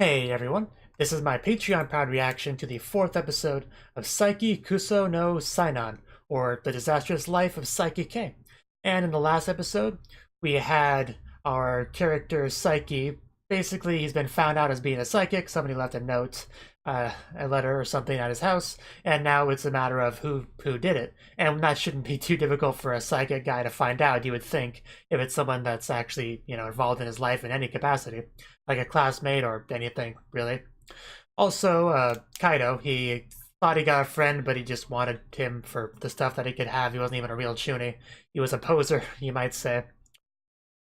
Hey everyone, this is my Patreon proud reaction to the fourth episode of Saiki Kusuo no Psy-nan, or The Disastrous Life of Saiki K. And in the last episode, we had our character Saiki. Basically, he's been found out as being a psychic. Somebody left a note, a letter or something at his house, and now it's a matter of who did it. And that shouldn't be too difficult for a psychic guy to find out, you would think, if it's someone that's actually, involved in his life in any capacity, like a classmate or anything, really. Also, Kaido, he thought he got a friend, but he just wanted him for the stuff that he could have. He wasn't even a real Chuny. He was a poser, you might say.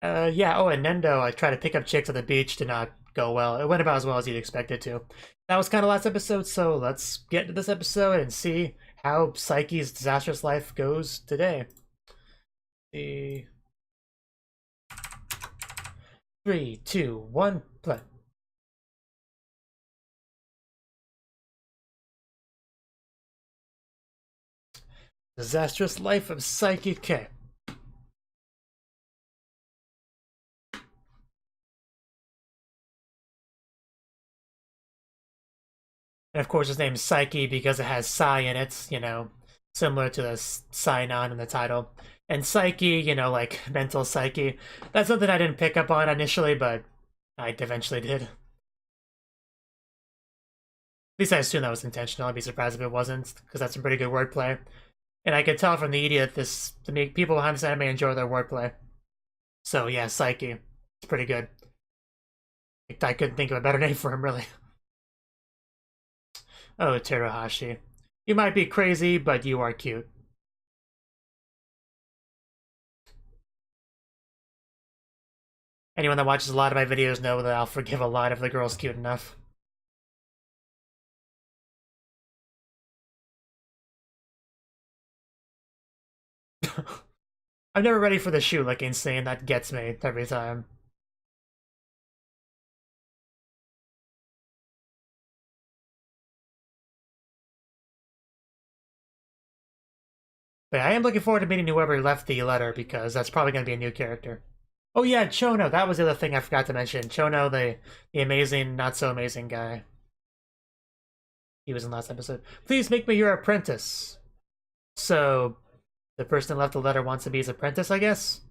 Yeah, oh, and Nendo, I tried to pick up chicks at the beach, did not go well. It went about as well as you'd expect it to. That was kind of last episode, so let's get into this episode and see how Saiki's disastrous life goes today. See. 3, 2, 1, play. Disastrous life of Saiki K. And of course his name's Saiki because it has Psy in it, similar to the Psy-nan in the title. And Psyche, like mental psyche. That's something I didn't pick up on initially, but I eventually did. At least I assume that was intentional. I'd be surprised if it wasn't, because that's some pretty good wordplay. And I could tell from the idiot to make people behind this anime enjoy their wordplay. So yeah, Psyche. It's pretty good. I couldn't think of a better name for him, really. Oh, Teruhashi. You might be crazy, but you are cute. Anyone that watches a lot of my videos know that I'll forgive a lot if the girl's cute enough. I'm never ready for the shoe licking scene. That gets me every time. But I am looking forward to meeting whoever left the letter, because that's probably going to be a new character. Oh yeah, Chono. That was the other thing I forgot to mention. Chono, the amazing, not so amazing guy. He was in last episode. Please make me your apprentice. So, the person that left the letter wants to be his apprentice, I guess?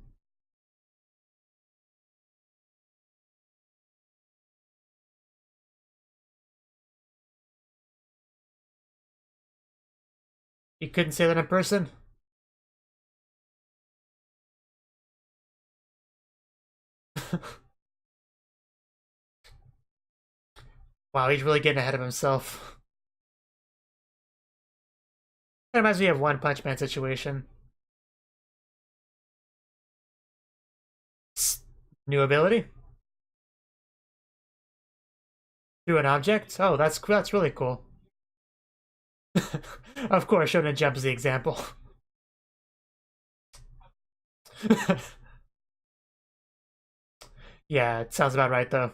You couldn't say that in person? Wow, he's really getting ahead of himself. That reminds me of One Punch Man situation. New ability? Through an object? Oh, that's really cool. Of course, Shonen Jump is the example. Yeah, it sounds about right though.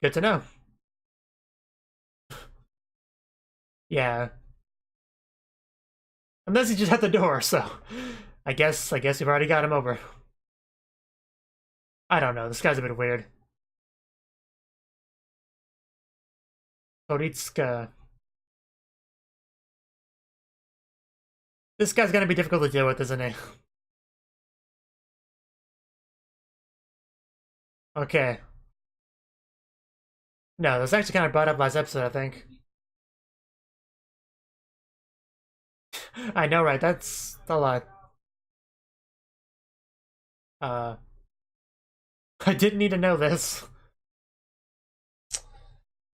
Good to know. Yeah. Unless he's just at the door, so I guess we've already got him over. I don't know, this guy's a bit weird. Toritsuka. This guy's gonna be difficult to deal with, isn't he? Okay. No, that's actually kind of brought up last episode, I think. I know, right? That's a lot. Uh, I didn't need to know this.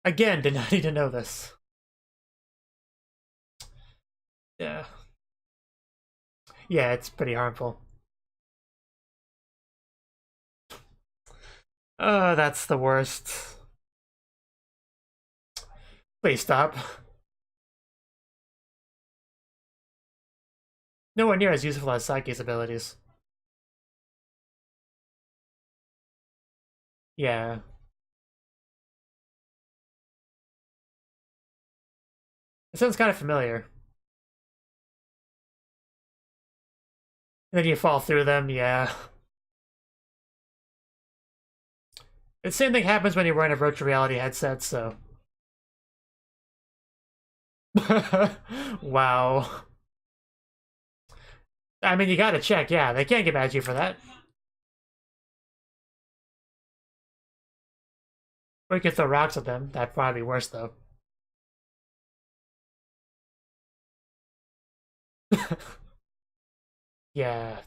Again, did not need to know this. Yeah. Yeah, it's pretty harmful. Oh, that's the worst. Please stop. Nowhere near as useful as Saiki's abilities. Yeah. It sounds kind of familiar. And then you fall through them, yeah. The same thing happens when you're wearing a virtual reality headset, so. Wow. I mean, you gotta check, yeah. They can't get mad at you for that. Or you can throw rocks at them. That'd probably be worse, though. Yeah.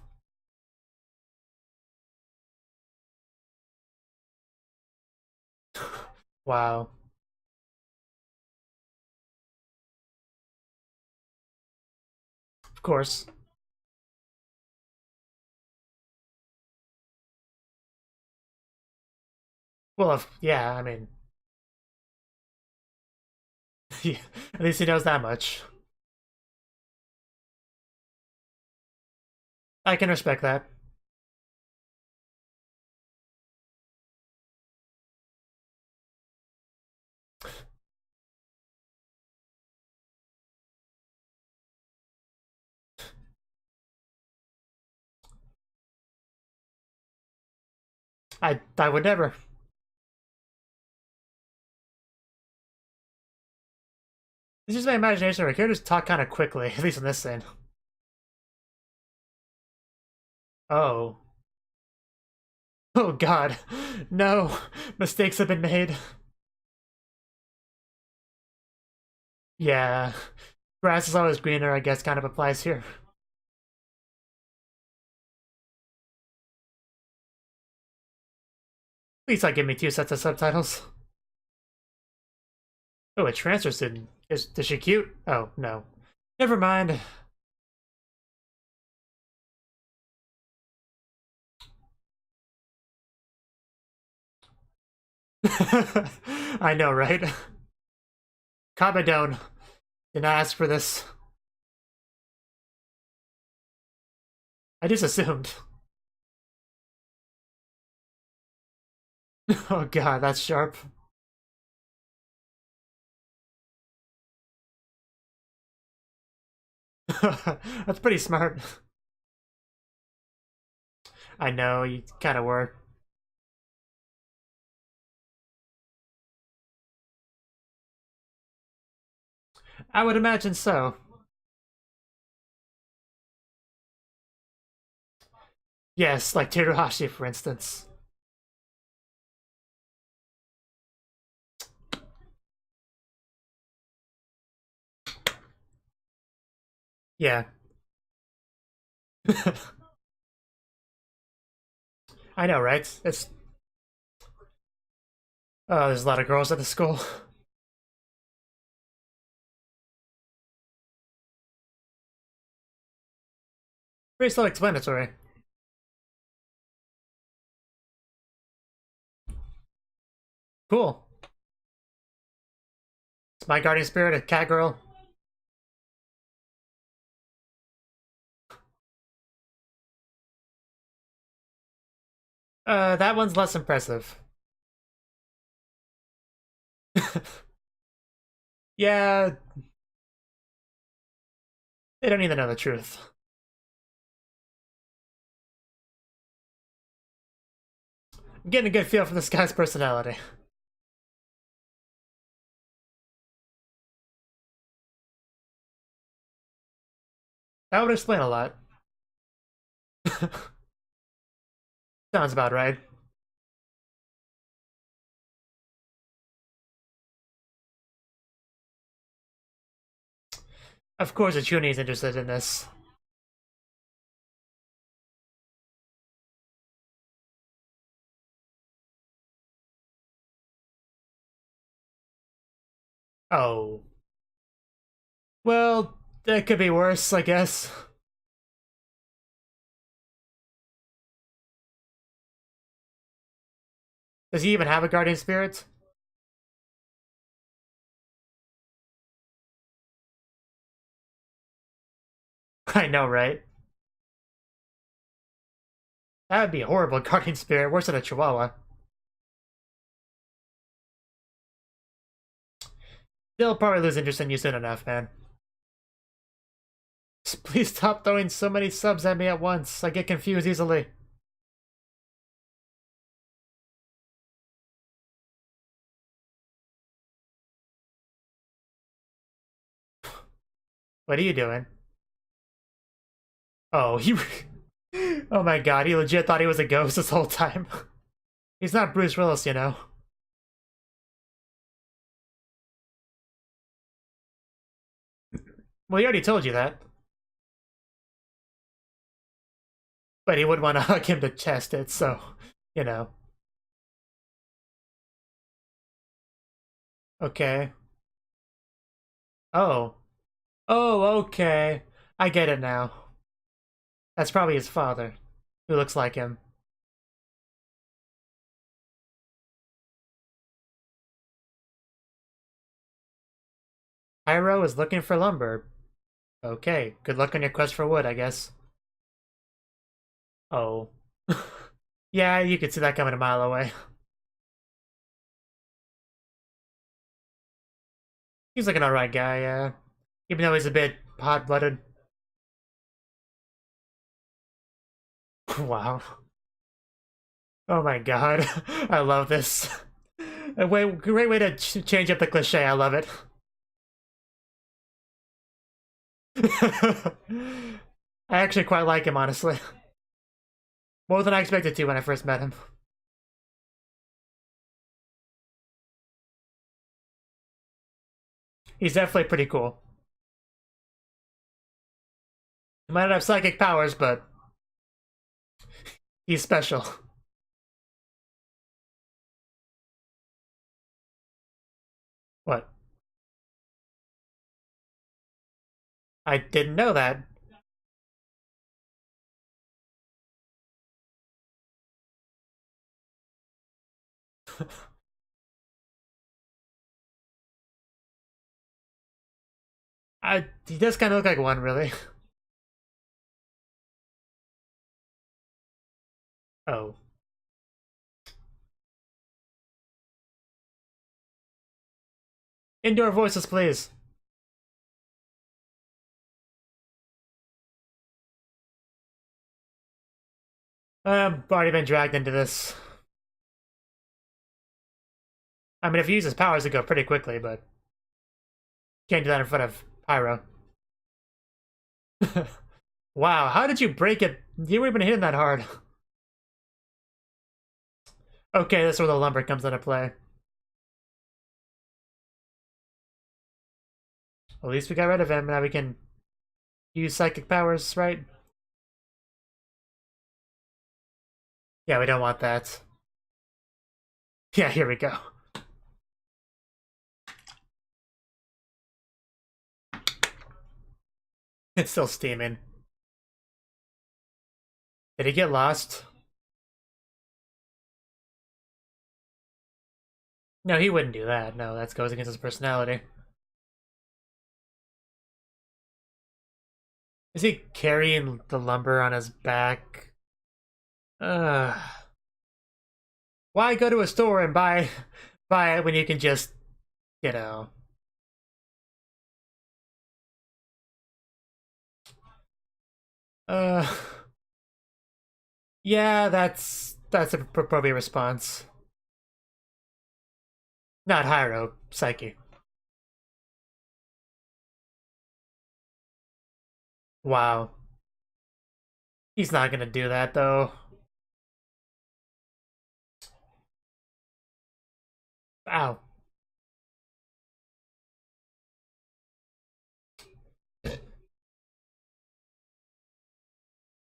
Wow. Of course. Well, yeah, I mean, yeah, at least he knows that much. I can respect that. I would never. It's just my imagination. Our characters talk kind of quickly, at least in this scene. Oh. Oh god. No. Mistakes have been made. Yeah. Grass is always greener, I guess, kind of applies here. Please don't give me 2 sets of subtitles. Oh, a transfer student. Is she cute? Oh, no. Never mind. I know, right? Kabedon. Didn't ask for this. I just assumed. Oh god, that's sharp. That's pretty smart. I know, you kind of were. I would imagine so. Yes, like Teruhashi, for instance. Yeah. I know, right? It's oh, there's a lot of girls at the school. Pretty self-explanatory. Cool. It's my guardian spirit, a cat girl. That one's less impressive. Yeah, they don't even know the truth. I'm getting a good feel for this guy's personality. That would explain a lot. Sounds about right. Of course, Achuni is interested in this. Oh. Well, that could be worse, I guess. Does he even have a guardian spirit? I know, right? That would be a horrible guardian spirit, worse than a chihuahua. They'll probably lose interest in you soon enough, man. Please stop throwing so many subs at me at once. I get confused easily. What are you doing? Oh, he... Oh my god, he legit thought he was a ghost this whole time. He's not Bruce Willis, you know. Well, he already told you that. But he would want to hug him to test it, so, you know. Okay. Oh. Oh, okay. I get it now. That's probably his father, who looks like him. Pyro is looking for lumber. Okay, good luck on your quest for wood, I guess. Oh. Yeah, you could see that coming a mile away. He's like an alright guy, yeah. Even though he's a bit hot-blooded. Wow. Oh my god. I love this. Great way to change up the cliche, I love it. I actually quite like him, honestly. More than I expected to when I first met him. He's definitely pretty cool. He might not have psychic powers, but he's special. What? I didn't know that. He does kind of look like one, really. Oh. Indoor voices, please. I've already been dragged into this. I mean, if he uses powers, it go pretty quickly, but can't do that in front of Pyro. Wow, how did you break it? You weren't even hitting that hard. Okay, that's where the lumber comes into play. At least we got rid of him. Now we can use psychic powers, right? Yeah, we don't want that. Yeah, here we go. It's still steaming. Did he get lost? No, he wouldn't do that. No, that goes against his personality. Is he carrying the lumber on his back? Why go to a store and buy it when you can just, you know... Uh... Yeah, that's a appropriate response. Not Hyro, Saiki. Wow. He's not gonna do that, though. Ow.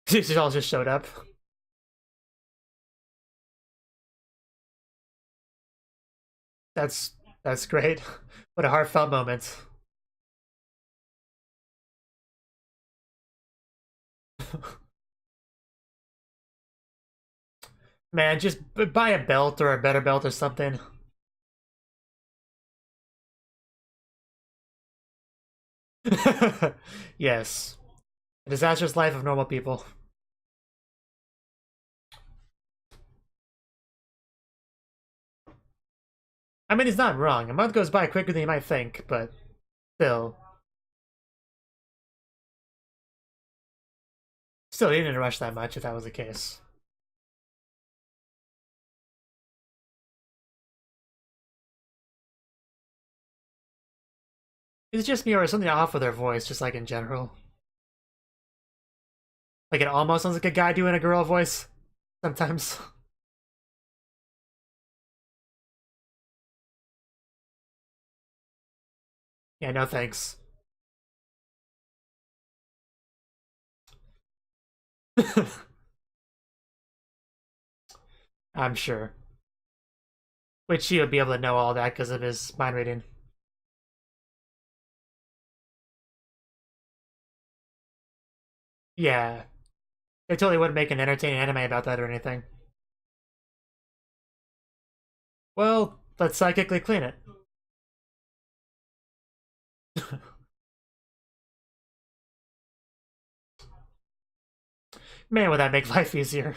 These all just showed up. That's great. What a heartfelt moment. Man, just buy a belt or a better belt or something. Yes. A disastrous life of normal people. I mean, he's not wrong. A month goes by quicker than you might think, but still. Still, he didn't rush that much if that was the case. Is it just me or is something off with her voice, just like in general? Like it almost sounds like a guy doing a girl voice sometimes. Yeah, no thanks. I'm sure. Which he would be able to know all that because of his mind reading. Yeah. They totally wouldn't make an entertaining anime about that or anything. Well, let's psychically clean it. Man, would that make life easier.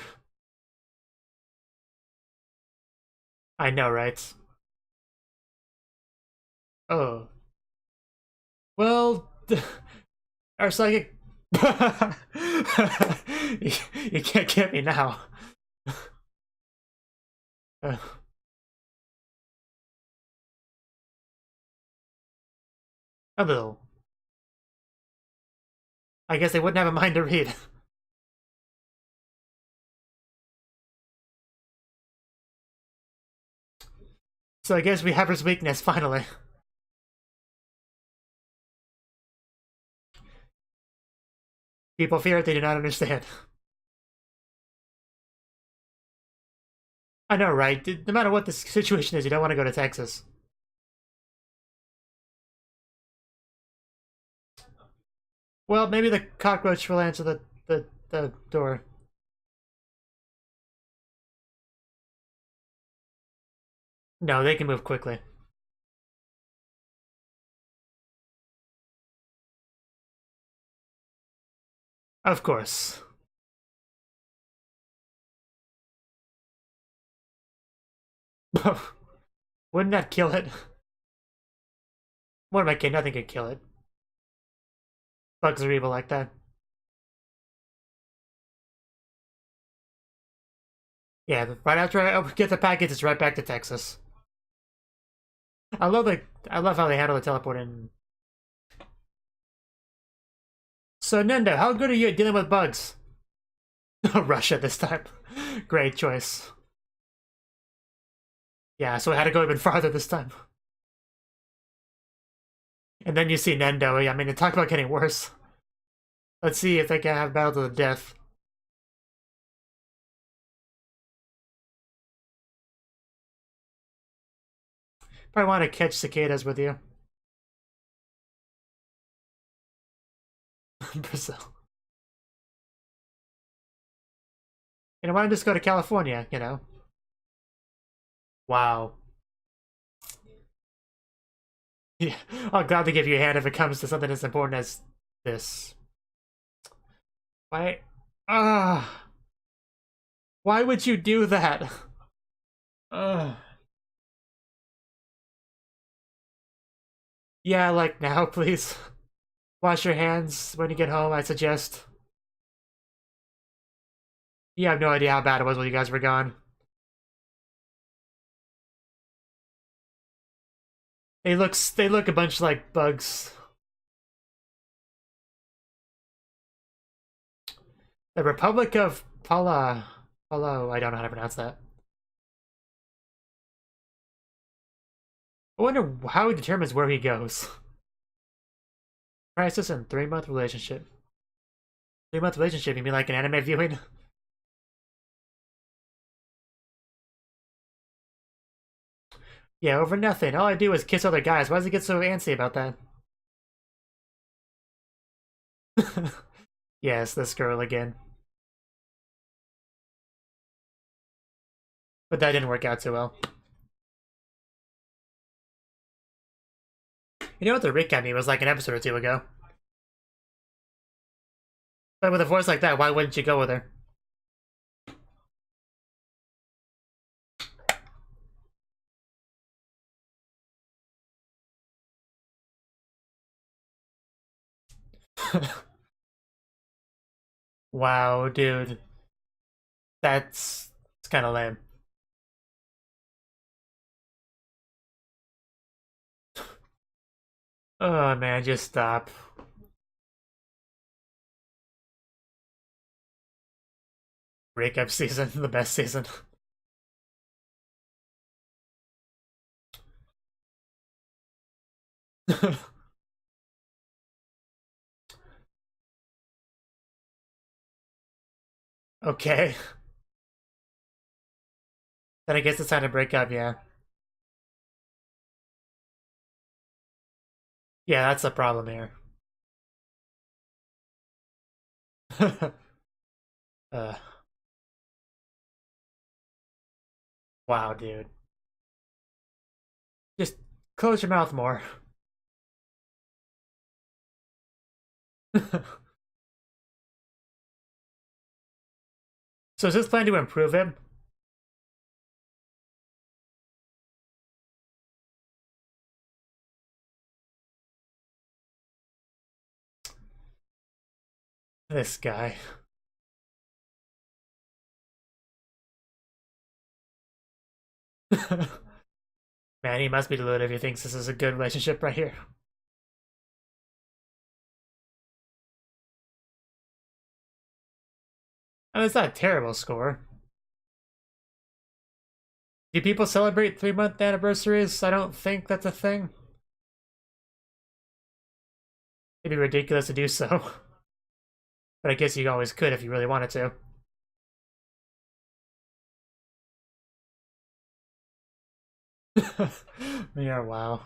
I know, right? Oh. Well, our psychic... you can't get me now. Uh, a little. I guess they wouldn't have a mind to read. So I guess we have his weakness, finally. People fear it, they do not understand. I know, right? No matter what the situation is, you don't want to go to Texas. Well, maybe the cockroach will answer the door. No, they can move quickly. Of course. Wouldn't that kill it? What am I kidding? Nothing could kill it. Bugs are evil like that. Yeah, right after I get the package, it's right back to Texas. I love how they handle the teleporting. So Nendo, how good are you at dealing with bugs? Russia this time. Great choice. Yeah, so I had to go even farther this time. And then you see Nendo. I mean, talk about getting worse. Let's see if they can have battle to the death. Probably want to catch cicadas with you. Brazil. You know, why don't just go to California, you know? Wow. Yeah. I'll gladly give you a hand if it comes to something as important as this. Why? Ah. Why would you do that? Ugh. Yeah, like now, please. Wash your hands when you get home, I suggest. You have no idea how bad it was when you guys were gone. They look a bunch like bugs. The Republic of Palo, I don't know how to pronounce that. I wonder how he determines where he goes. Crisis and 3-month relationship. 3-month relationship, you mean like an anime viewing? Yeah, over nothing. All I do is kiss other guys. Why does he get so antsy about that? Yes, this girl again. But that didn't work out so well. You know what the Rick got me was like an episode or two ago. But with a voice like that, why wouldn't you go with her? Wow, dude. It's kind of lame. Oh man, just stop. Breakup season, the best season. Okay. Then I guess it's time to break up, yeah. Yeah, that's the problem here. uh, wow, dude. Just close your mouth more. So is this plan to improve him? This guy. Man, he must be deluded if he thinks this is a good relationship right here. I mean, it's not a terrible score. Do people celebrate 3-month anniversaries? I don't think that's a thing. It'd be ridiculous to do so. But I guess you always could if you really wanted to. Yeah, wow.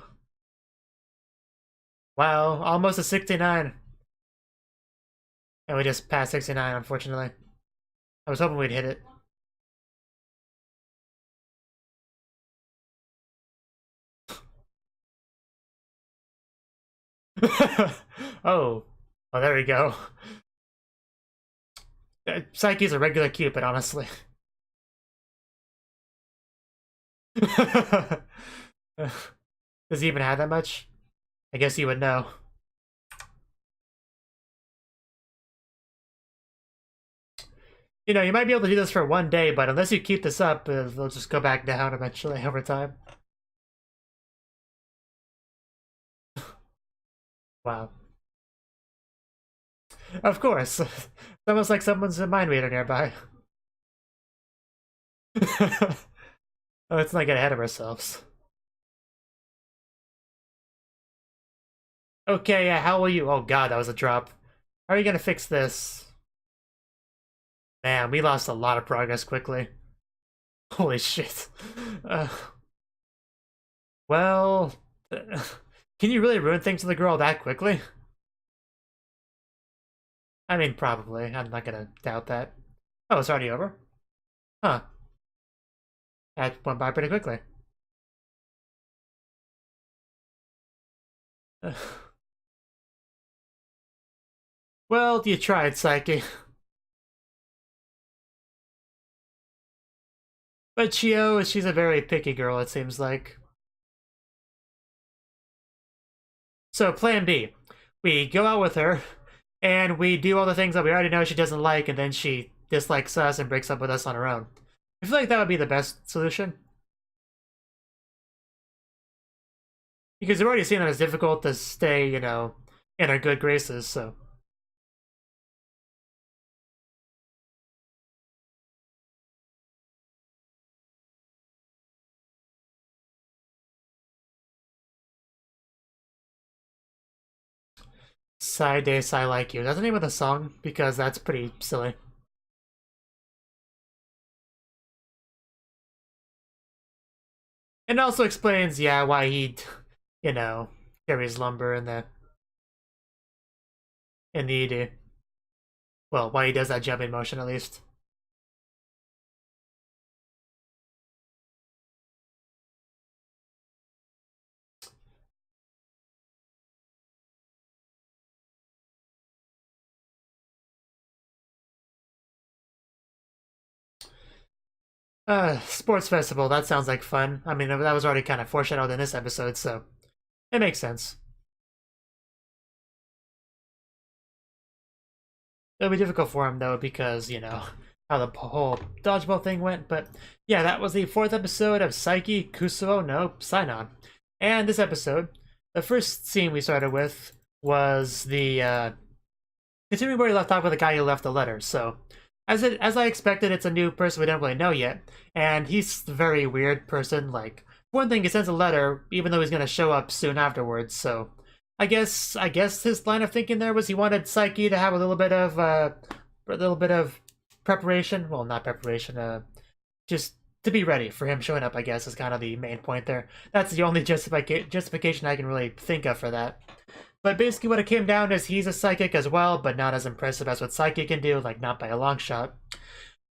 Wow, almost a 69. And we just passed 69, unfortunately. I was hoping we'd hit it. Oh. Oh, there we go. Saiki's a regular Cupid, honestly. Does he even have that much? I guess he would know. You know, you might be able to do this for one day, but unless you keep this up, they'll just go back down eventually over time. Wow. Of course. It's almost like someone's a mind reader nearby. Let's not get ahead of ourselves. Okay, yeah, how will you? Oh god, that was a drop. How are you gonna fix this? Man, we lost a lot of progress quickly. Holy shit. Uh, well, can you really ruin things to the girl that quickly? I mean, probably. I'm not gonna doubt that. Oh, it's already over? Huh. That went by pretty quickly. Well, you tried, Saiki. But Chio, she's a very picky girl, it seems like. So, plan B. We go out with her, and we do all the things that we already know she doesn't like, and then she dislikes us and breaks up with us on her own. I feel like that would be the best solution. Because we've already seen that it's difficult to stay, you know, in our good graces, so. Side Days I Like You. That's the name of the song, because that's pretty silly. And also explains, yeah, why he, you know, carries lumber in the ED. Well, why he does that jumping motion, at least. Sports festival, that sounds like fun. I mean, that was already kind of foreshadowed in this episode, so it makes sense. It'll be difficult for him, though, because, you know, how the whole dodgeball thing went. But yeah, that was the 4th episode of Saiki Kusuo no Psy-nan. And this episode, the first scene we started with was the continuing where he left off with the guy who left the letter. So, as I expected, it's a new person we don't really know yet, and he's a very weird person. Like, one thing, he sends a letter, even though he's gonna show up soon afterwards. So, I guess his line of thinking there was he wanted Saiki to have a little bit of preparation. Well, not preparation. Just to be ready for him showing up. I guess is kind of the main point there. That's the only justification I can really think of for that. But basically what it came down is he's a psychic as well, but not as impressive as what Psychic can do, like not by a long shot.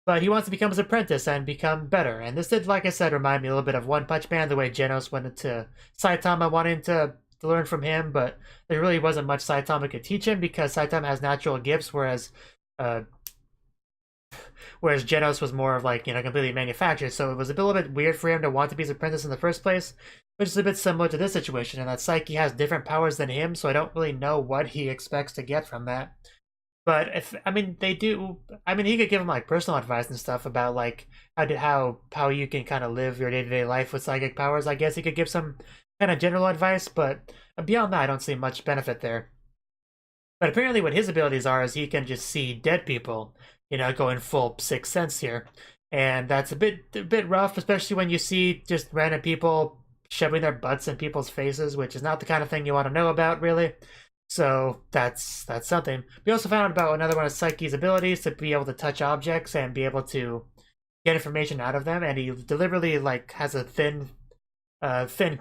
But he wants to become his apprentice and become better. And this did, like I said, remind me a little bit of One Punch Man, the way Genos went into Saitama wanting to learn from him, but there really wasn't much Saitama could teach him because Saitama has natural gifts, whereas Genos was more of like, completely manufactured. So it was a little bit weird for him to want to be his apprentice in the first place, which is a bit similar to this situation, and that Saiki has different powers than him, so I don't really know what he expects to get from that. But he could give him like personal advice and stuff about like how you can kind of live your day-to-day life with psychic powers. I guess he could give some kind of general advice, but beyond that, I don't see much benefit there. But apparently what his abilities are is he can just see dead people, going full sixth sense here. And that's a bit rough, especially when you see just random people shoving their butts in people's faces, which is not the kind of thing you want to know about, really. So that's something. We also found out about another one of Saiki's abilities to be able to touch objects and be able to get information out of them, and he deliberately like has a thin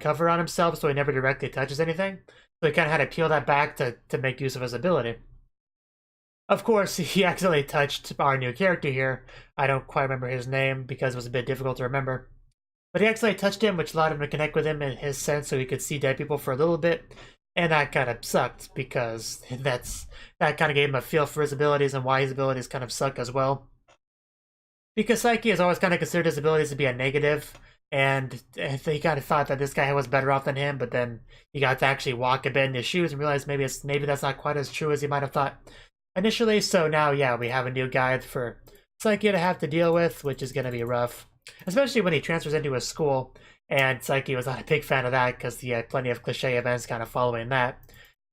cover on himself so he never directly touches anything. So he kind of had to peel that back to make use of his ability. Of course, he accidentally touched our new character here. I don't quite remember his name because it was a bit difficult to remember. But he accidentally touched him, which allowed him to connect with him in his sense so he could see dead people for a little bit. And that kind of sucked because that kind of gave him a feel for his abilities and why his abilities kind of suck as well. Because Saiki has always kind of considered his abilities to be a negative, and he kind of thought that this guy was better off than him, but then he got to actually walk a bit in his shoes and realized maybe that's not quite as true as he might have thought initially. So now, yeah, we have a new guy for Saiki to have to deal with, which is going to be rough. Especially when he transfers into a school, and Saiki was not a big fan of that because he had plenty of cliche events kind of following that.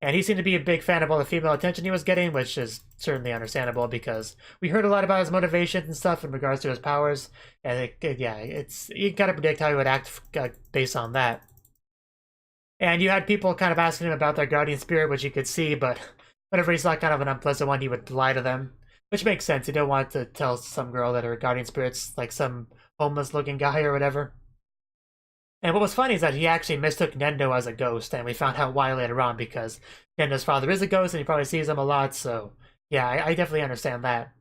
And he seemed to be a big fan of all the female attention he was getting, which is certainly understandable because we heard a lot about his motivations and stuff in regards to his powers. And you can kind of predict how he would act based on that. And you had people kind of asking him about their guardian spirit, which you could see, but whenever he saw kind of an unpleasant one, he would lie to them. Which makes sense. You don't want to tell some girl that her guardian spirit's like some homeless-looking guy or whatever. And what was funny is that he actually mistook Nendo as a ghost, and we found out why later on because Nendo's father is a ghost and he probably sees him a lot, so yeah, I definitely understand that.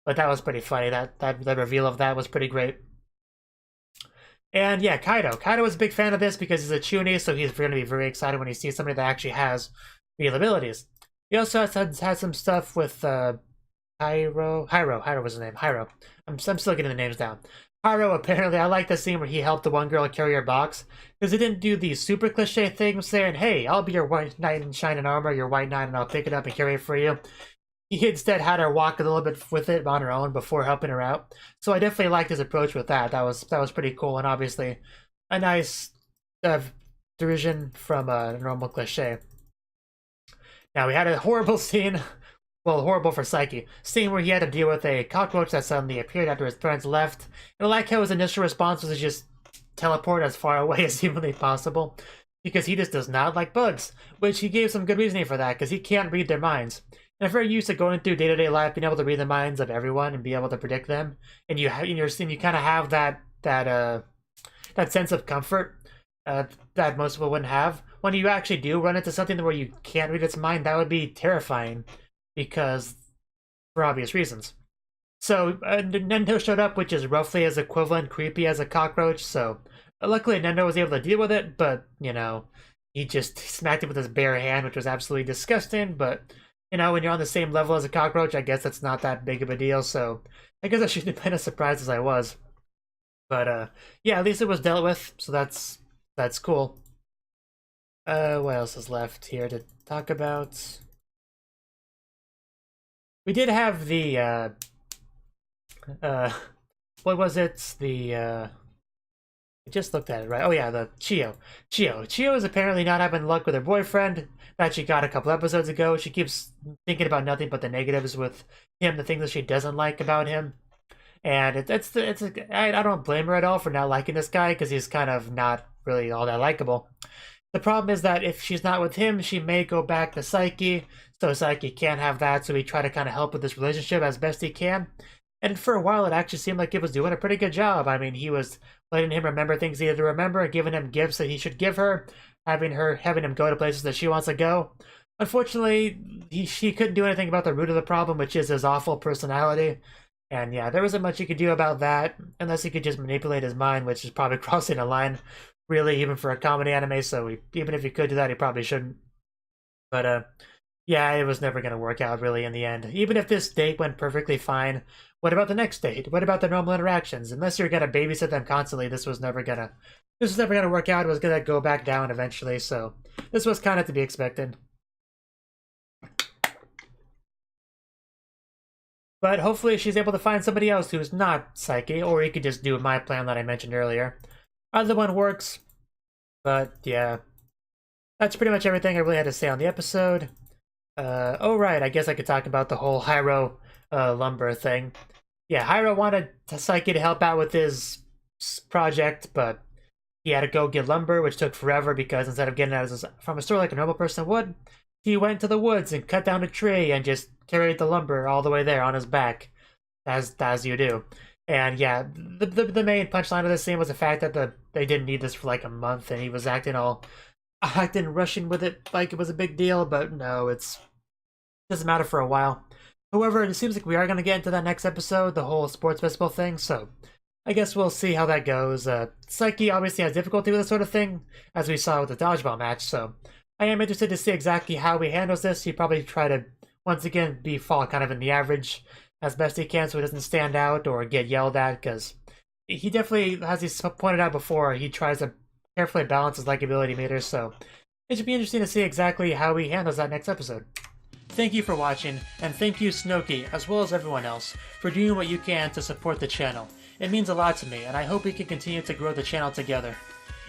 But that was pretty funny. That reveal of that was pretty great. And yeah, Kaido. Kaido was a big fan of this because he's a Chunin, so he's going to be very excited when he sees somebody that actually has real abilities. He also had some stuff with Hyro was his name. Hyro. I'm still getting the names down. Hyro, apparently, I like the scene where he helped the one girl carry her box, because he didn't do the super cliche thing saying, hey, I'll be your white knight in shining armor, your white knight, and I'll pick it up and carry it for you. He instead had her walk a little bit with it on her own before helping her out. So I definitely liked his approach with that. That was pretty cool, and obviously a nice derision from a normal cliche. Now, we had a horrible scene. Well, horrible for Saiki. Scene where he had to deal with a cockroach that suddenly appeared after his friends left. And I like how his initial response was to just teleport as far away as humanly possible. Because he just does not like bugs. Which he gave some good reasoning for that, because he can't read their minds. And if you're used to going through day-to-day life, being able to read the minds of everyone and be able to predict them, and you kind of have that sense of comfort that most people wouldn't have. When you actually do run into something where you can't read its mind, that would be terrifying. Because, for obvious reasons. So, Nendo showed up, which is roughly as equivalent creepy as a cockroach, so luckily Nendo was able to deal with it, but, he just smacked it with his bare hand, which was absolutely disgusting, but, when you're on the same level as a cockroach, I guess that's not that big of a deal, so I guess I shouldn't have been as surprised as I was. But, yeah, at least it was dealt with, so that's cool. What else is left here to talk about? We did have the, what was it? The, I just looked at it, right? Oh yeah, the Chio. Chio is apparently not having luck with her boyfriend that she got a couple episodes ago. She keeps thinking about nothing but the negatives with him, the things that she doesn't like about him. And I don't blame her at all for not liking this guy because he's kind of not really all that likable. The problem is that if she's not with him, she may go back to Saiki, so Saiki can't have that, so we try to kind of help with this relationship as best he can. And for a while, it actually seemed like it was doing a pretty good job. I mean, he was letting him remember things he had to remember, giving him gifts that he should give her, having him go to places that she wants to go. Unfortunately, she couldn't do anything about the root of the problem, which is his awful personality. And yeah, there wasn't much he could do about that, unless he could just manipulate his mind, which is probably crossing a line, really, even for a comedy anime, so even if he could do that, he probably shouldn't. But, yeah, it was never going to work out, really, in the end. Even if this date went perfectly fine, what about the next date? What about the normal interactions? Unless you're going to babysit them constantly, this was never going to work out. It was going to go back down eventually, so this was kind of to be expected. But hopefully she's able to find somebody else who's not Saiki, or he could just do my plan that I mentioned earlier. Either one works, but yeah. That's pretty much everything I really had to say on the episode. Oh right, I guess I could talk about the whole Hyro lumber thing. Yeah, Hyro wanted Saiki to help out with his project, but he had to go get lumber, which took forever because instead of getting it from a store like a normal person would, he went to the woods and cut down a tree and just carried the lumber all the way there on his back, as you do. And yeah, the main punchline of this scene was the fact that they didn't need this for like a month, and he was acting rushing with it like it was a big deal. But no, it doesn't matter for a while. However, it seems like we are going to get into that next episode, the whole sports festival thing. So I guess we'll see how that goes. Saiki obviously has difficulty with this sort of thing, as we saw with the dodgeball match. So I am interested to see exactly how he handles this. He probably try to once again fall kind of in the average as best he can, so he doesn't stand out or get yelled at, because he definitely, as he's pointed out before, he tries to carefully balance his likability meter, so it should be interesting to see exactly how he handles that next episode. Thank you for watching, and thank you Cnouki, as well as everyone else, for doing what you can to support the channel. It means a lot to me, and I hope we can continue to grow the channel together.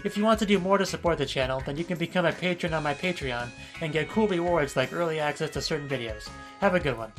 If you want to do more to support the channel, then you can become a patron on my Patreon and get cool rewards like early access to certain videos. Have a good one.